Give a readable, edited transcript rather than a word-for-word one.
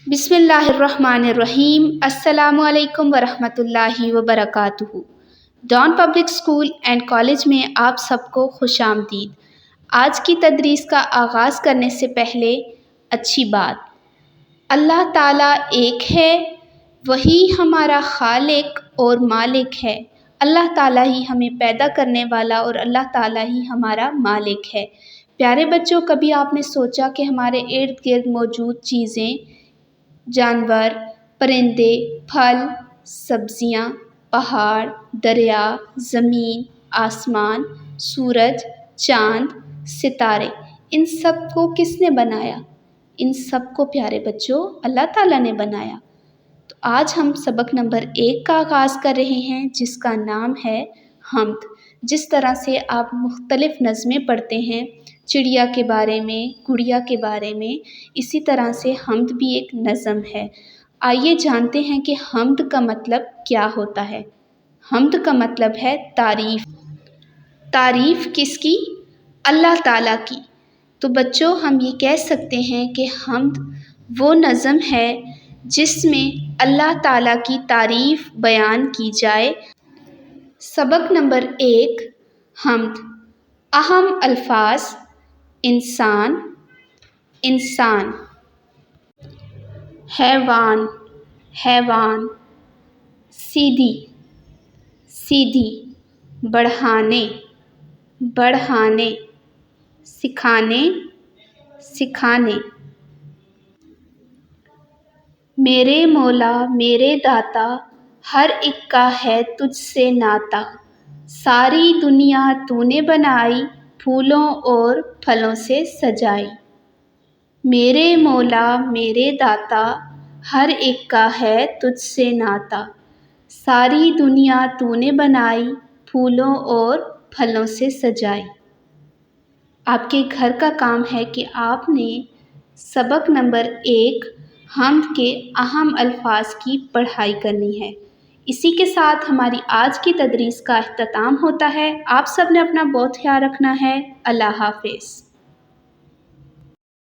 بسم اللہ الرحمن الرحیم۔ السلام علیکم ورحمۃ اللہ وبرکاتہ۔ Dawn public school and college میں آپ سب کو خوش آمدید۔ آج کی تدریس کا آغاز کرنے سے پہلے اچھی بات، اللہ تعالیٰ ایک ہے، وہی ہمارا خالق اور مالک ہے۔ اللہ تعالیٰ ہی ہمیں پیدا کرنے والا اور اللہ تعالیٰ ہی ہمارا مالک ہے۔ پیارے بچوں، کبھی آپ نے سوچا کہ ہمارے ارد گرد موجود چیزیں، جانور، پرندے، پھل، سبزیاں، پہاڑ، دریا، زمین، آسمان، سورج، چاند، ستارے، ان سب کو کس نے بنایا؟ ان سب کو پیارے بچوں اللہ تعالیٰ نے بنایا۔ تو آج ہم سبق نمبر 1 کا آغاز کر رہے ہیں، جس کا نام ہے حمد۔ جس طرح سے آپ مختلف نظمیں پڑھتے ہیں، چڑیا کے بارے میں، گڑیا کے بارے میں، اسی طرح سے حمد بھی ایک نظم ہے۔ آئیے جانتے ہیں کہ حمد کا مطلب کیا ہوتا ہے۔ حمد کا مطلب ہے تعریف۔ تعریف کس کی؟ اللہ تعالیٰ کی۔ تو بچوں، ہم یہ کہہ سکتے ہیں کہ حمد وہ نظم ہے جس میں اللہ تعالیٰ کی تعریف بیان کی جائے۔ سبق نمبر 1، حمد۔ اہم الفاظ: انسان، انسان، حیوان، حیوان، سیدھی، سیدھی، بڑھانے، بڑھانے، سکھانے، سکھانے۔ میرے مولا میرے داتا، ہر ایک کا ہے تجھ سے ناتا، ساری دنیا تو نے بنائی، پھولوں اور پھلوں سے سجائی۔ میرے مولا میرے داتا، ہر ایک کا ہے تجھ سے ناتا، ساری دنیا تو نے بنائی، پھولوں اور پھلوں سے سجائی۔ آپ کے گھر کا کام ہے کہ آپ نے سبق نمبر 1 حمد کے اہم الفاظ کی پڑھائی کرنی ہے۔ اسی کے ساتھ ہماری آج کی تدریس کا اختتام ہوتا ہے۔ آپ سب نے اپنا بہت خیال رکھنا ہے۔ اللہ حافظ۔